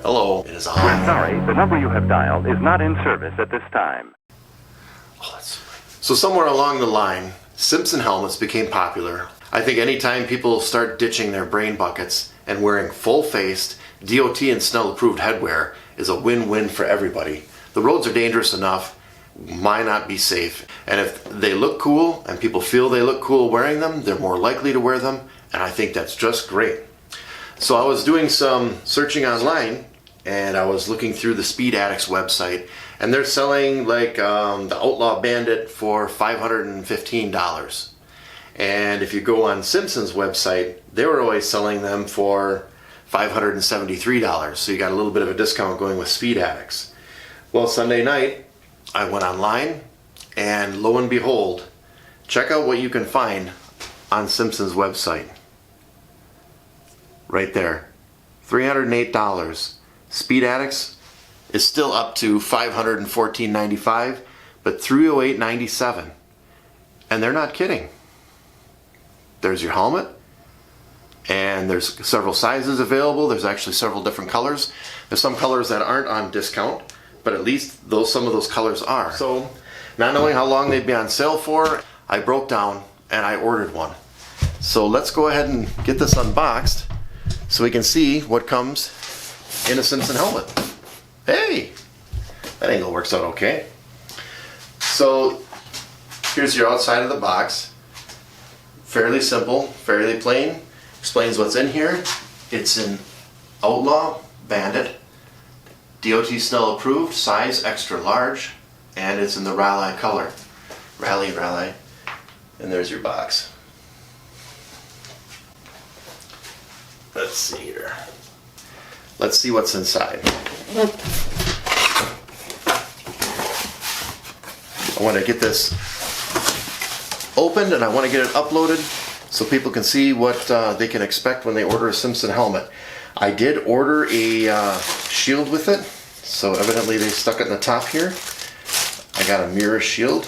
Hello, it is on. We're sorry, the number you have dialed is not in service at this time. So somewhere along the line, Simpson helmets became popular. I think anytime people start ditching their brain buckets and wearing full-faced, DOT and Snell-approved headwear is a win-win for everybody. The roads are dangerous enough, why not be safe? And if they look cool and people feel they look cool wearing them, they're more likely to wear them, and I think that's just great. So I was doing some searching online and I was looking through the Speed Addicts website, and they're selling like the Outlaw Bandit for $515. And if you go on Simpson's website, they were always selling them for $573. So you got a little bit of a discount going with Speed Addicts. Well, Sunday night, I went online, and lo and behold, check out what you can find on Simpson's website. Right there, $308. Speed Addicts is still up to $514.95, but $308.97. And they're not kidding. There's your helmet, and there's several sizes available. There's actually several different colors. There's some colors that aren't on discount, but at least some of those colors are. So, not knowing how long they'd be on sale for, I broke down and I ordered one. So let's go ahead and get this unboxed so we can see what comes in a Simpson helmet. Hey, that angle works out okay. So here's your outside of the box. Fairly simple, fairly plain. Explains what's in here. It's an Outlaw Bandit, DOT Snell approved, size extra large, and it's in the Raleigh color. Raleigh. And there's your box. Let's see here. Let's see what's inside. I want to get this opened and I want to get it uploaded so people can see what they can expect when they order a Simpson helmet. I did order a shield with it, so evidently they stuck it in the top here. I got a mirror shield.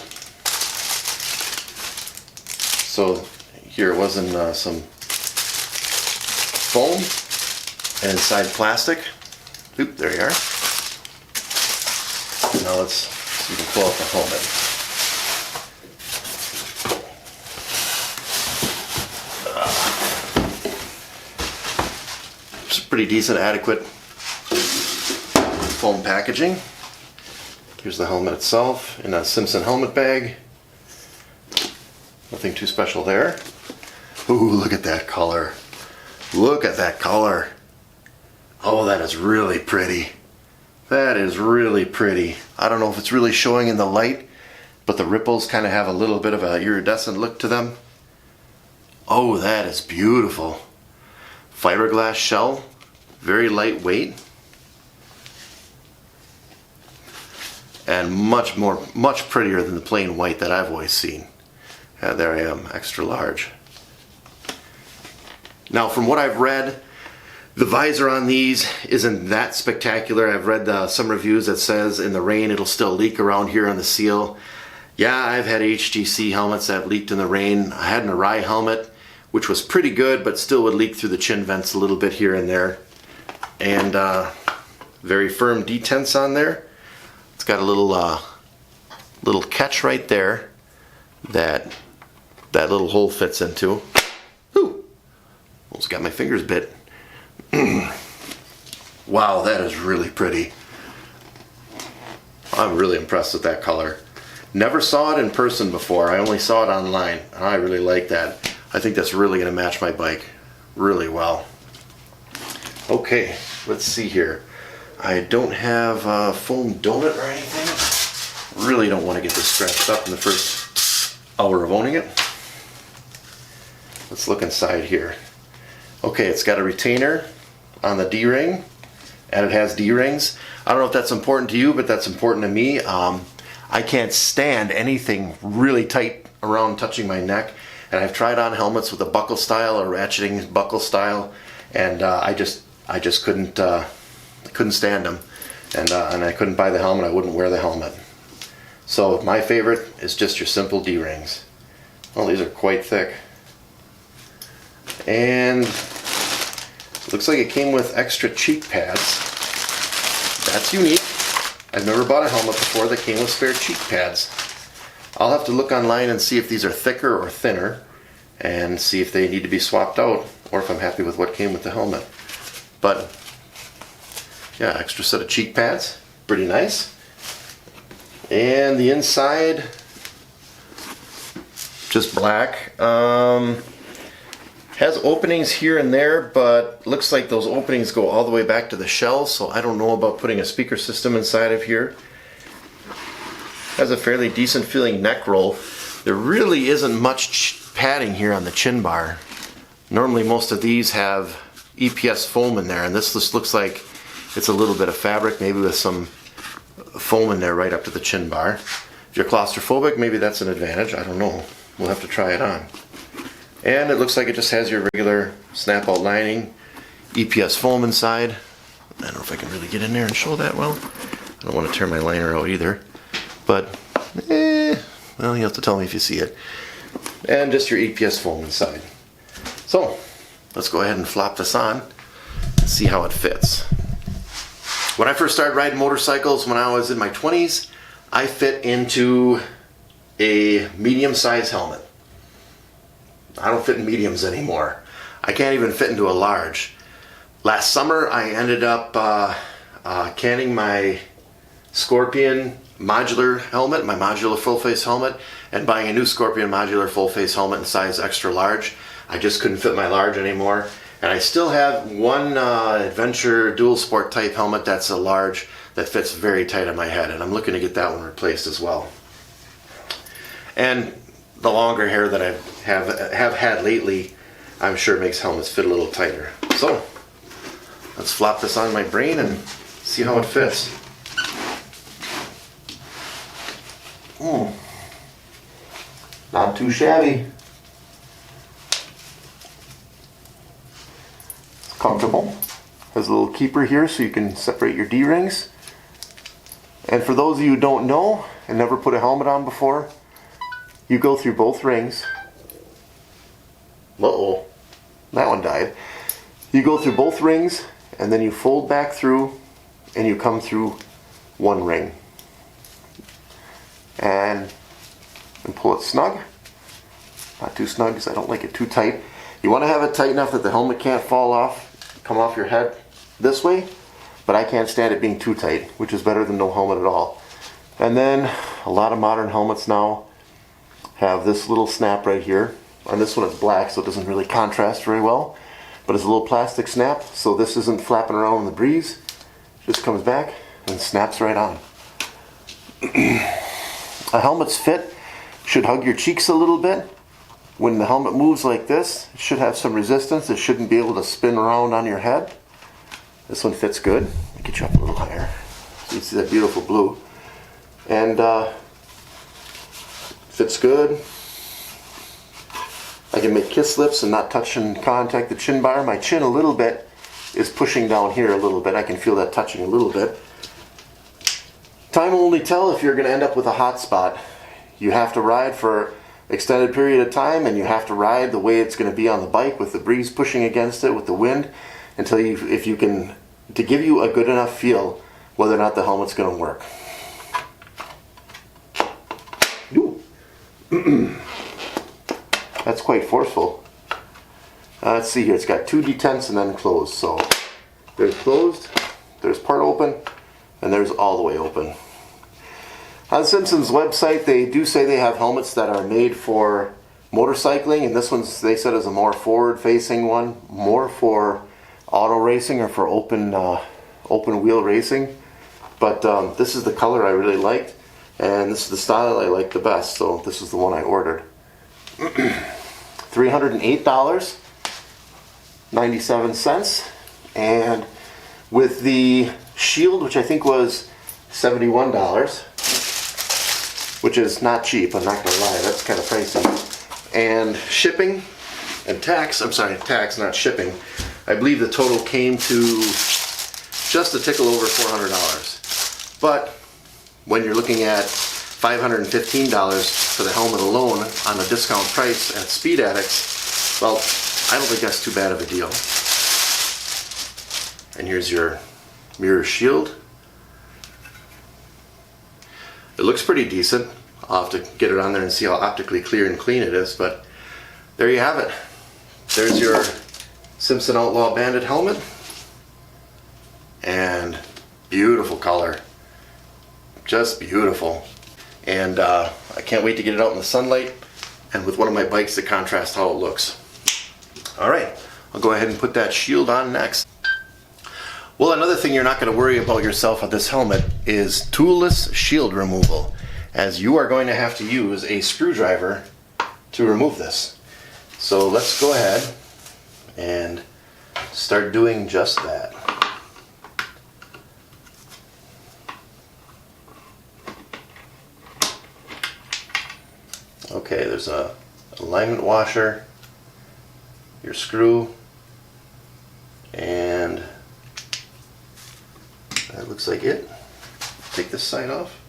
So here it was in some foam and inside plastic. Oop, there you are. Now let's see if we can pull out the helmet. It's pretty decent, adequate foam packaging. Here's the helmet itself in a Simpson helmet bag. Nothing too special there. Ooh, look at that color. Look at that color. Oh, that is really pretty. That is really pretty. I don't know if it's really showing in the light, but the ripples kind of have a little bit of a iridescent look to them. Oh, that is beautiful. Fiberglass shell, very lightweight, and much prettier than the plain white that I've always seen. There I am, extra large. Now, from what I've read, the visor on these isn't that spectacular. I've read some reviews that says in the rain it'll still leak around here on the seal. Yeah, I've had HGC helmets that leaked in the rain. I had an Arai helmet, which was pretty good, but still would leak through the chin vents a little bit here and there. And very firm detents on there. It's got a little catch right there that little hole fits into. Ooh, almost got my fingers bit. Wow, that is really pretty. I'm really impressed with that color. Never saw it in person before. I only saw it online. I really like that. I think that's really going to match my bike really well. Okay, let's see here. I don't have a foam donut or anything. Really don't want to get this scratched up in the first hour of owning it. Let's look inside here. Okay, it's got a retainer on the D-ring, and it has D-rings. I don't know if that's important to you, but that's important to me. I can't stand anything really tight around touching my neck, and I've tried on helmets with a buckle style or ratcheting buckle style, and I just couldn't stand them, and I couldn't buy the helmet. I wouldn't wear the helmet. So my favorite is just your simple D-rings. Well, these are quite thick, and looks like it came with extra cheek pads. That's unique. I've never bought a helmet before that came with spare cheek pads. I'll have to look online and see if these are thicker or thinner and see if they need to be swapped out or if I'm happy with what came with the helmet. But yeah, extra set of cheek pads, pretty nice. And the inside, just black. Has openings here and there, but looks like those openings go all the way back to the shell, so I don't know about putting a speaker system inside of here. Has a fairly decent feeling neck roll. There really isn't much padding here on the chin bar. Normally most of these have EPS foam in there, and this just looks like it's a little bit of fabric, maybe with some foam in there right up to the chin bar. If you're claustrophobic, maybe that's an advantage. I don't know. We'll have to try it on. And it looks like it just has your regular snap-out lining, EPS foam inside. I don't know if I can really get in there and show that well. I don't want to tear my liner out either. But, well, you have to tell me if you see it. And just your EPS foam inside. So, let's go ahead and flop this on and see how it fits. When I first started riding motorcycles when I was in my 20s, I fit into a medium-sized helmet. I don't fit in mediums anymore. I can't even fit into a large. Last summer I ended up canning my Scorpion modular helmet, my modular full face helmet, and buying a new Scorpion modular full face helmet in size extra large. I just couldn't fit my large anymore. And I still have one Adventure dual sport type helmet that's a large that fits very tight on my head, and I'm looking to get that one replaced as well. And the longer hair that I have had lately, I'm sure makes helmets fit a little tighter. So let's flop this on my brain and see how it fits. Not too shabby. It's comfortable. Has a little keeper here so you can separate your D-rings. And for those of you who don't know and never put a helmet on before, you go through both rings. Uh-oh, that one died. You go through both rings and then you fold back through and you come through one ring. And pull it snug. Not too snug because I don't like it too tight. You want to have it tight enough that the helmet can't fall off, come off your head this way, but I can't stand it being too tight, which is better than no helmet at all. And then a lot of modern helmets now have this little snap right here. On this one it's black, so it doesn't really contrast very well, but it's a little plastic snap, so this isn't flapping around in the breeze. It just comes back and snaps right on. A helmet's fit should hug your cheeks a little bit. When the helmet moves like this, it should have some resistance. It shouldn't be able to spin around on your head. This one fits good. Let me get you up a little higher so you see that beautiful blue. And fits good. I can make kiss lips and not touch and contact the chin bar. My chin a little bit is pushing down here a little bit. I can feel that touching a little bit. Time will only tell if you're going to end up with a hot spot. You have to ride for an extended period of time, and you have to ride the way it's going to be on the bike with the breeze pushing against it, with the wind, until if you can, to give you a good enough feel whether or not the helmet's going to work. That's quite forceful. Let's see here, it's got two detents and then closed. So there's closed, there's part open, and there's all the way open. On Simpson's website, they do say they have helmets that are made for motorcycling, and this one's, they said, is a more forward-facing one, more for auto racing or for open wheel racing. But this is the color I really liked, and this is the style I like the best, so this is the one I ordered. $308.97, and with the shield, which I think was $71, which is not cheap, I'm not gonna lie, that's kind of pricey, and shipping and tax, I'm sorry, tax, not shipping, I believe the total came to just a tickle over $400. But when you're looking at $515 for the helmet alone on a discount price at Speed Addicts, well, I don't think that's too bad of a deal. And here's your mirror shield, looks pretty decent. I'll have to get it on there and see how optically clear and clean it is, but there you have it. There's your Simpson Outlaw Bandit helmet. And beautiful color. Just beautiful. And I can't wait to get it out in the sunlight and with one of my bikes to contrast how it looks. Alright, I'll go ahead and put that shield on next. Well, another thing you're not going to worry about yourself with this helmet is toolless shield removal, as you are going to have to use a screwdriver to remove this. So let's go ahead and start doing just that. Okay, there's a alignment washer, your screw, and that looks like it. Take this side off.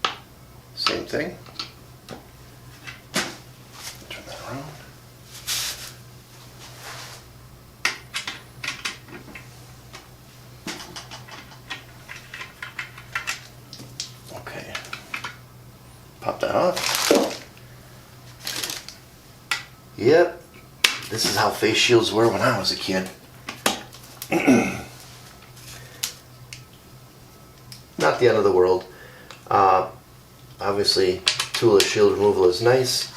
Same thing. Turn that around. Okay. Pop that off. Yep. This is how face shields were when I was a kid. Not the end of the world. Obviously, toolless shield removal is nice,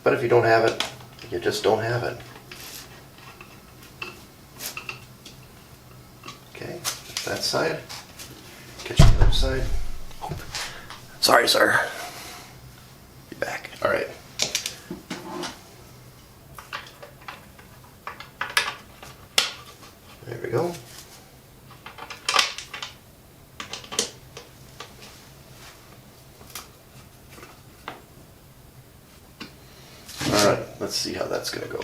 but if you don't have it, you just don't have it. Okay, that side. Get you the other side. Sorry, sir. Be back. All right. There we go. Alright, let's see how that's going to go.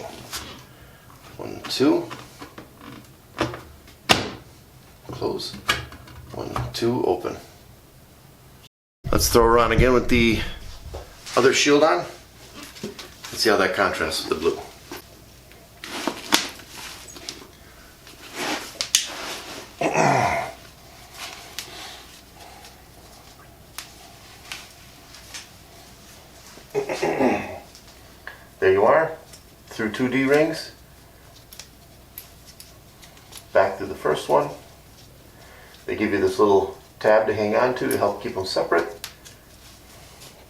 1, 2. Close. 1, 2, open. Let's throw her on again with the other shield on. Let's see how that contrasts with the blue. There you are, through 2 D-rings, back through the first one. They give you this little tab to hang on to help keep them separate.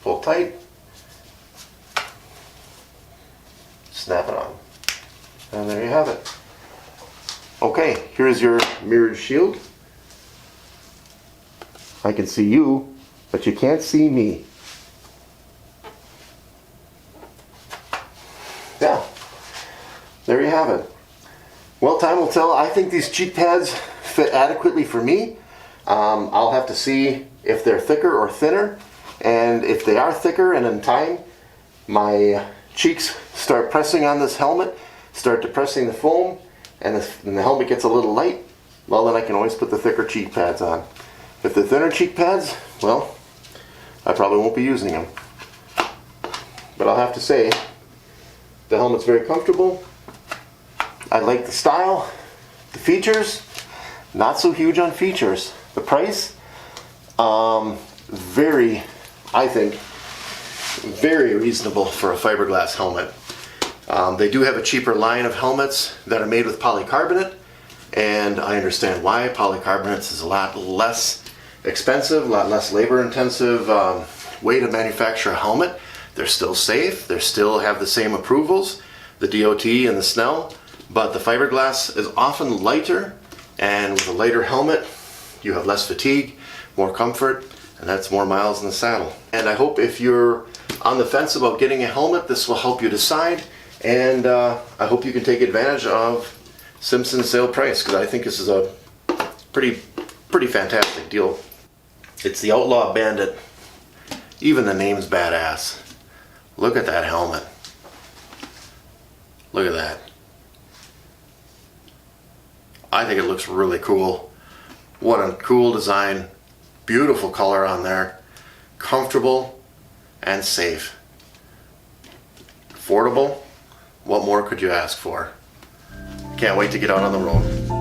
Pull tight, snap it on, and there you have it. Okay, here's your mirrored shield. I can see you, but you can't see me. Yeah, there you have it. Well, time will tell. I think these cheek pads fit adequately for me. I'll have to see if they're thicker or thinner, and if they are thicker and in time my cheeks start pressing on this helmet, start depressing the foam, and the helmet gets a little light, well, then I can always put the thicker cheek pads on. If they're thinner cheek pads, well, I probably won't be using them. But I'll have to say, the helmet's very comfortable. I like the style. The features, not so huge on features. The price, I think, very reasonable for a fiberglass helmet. They do have a cheaper line of helmets that are made with polycarbonate, and I understand why. Polycarbonates is a lot less expensive, a lot less labor intensive way to manufacture a helmet. They're still safe, they still have the same approvals, the DOT and the Snell, but the fiberglass is often lighter, and with a lighter helmet you have less fatigue, more comfort, and that's more miles in the saddle. And I hope if you're on the fence about getting a helmet, this will help you decide, and I hope you can take advantage of Simpson's sale price, because I think this is a pretty fantastic deal. It's the Outlaw Bandit. Even the name's badass. Look at that helmet. Look at that. I think it looks really cool. What a cool design. Beautiful color on there. Comfortable and safe. Affordable. What more could you ask for? Can't wait to get out on the road.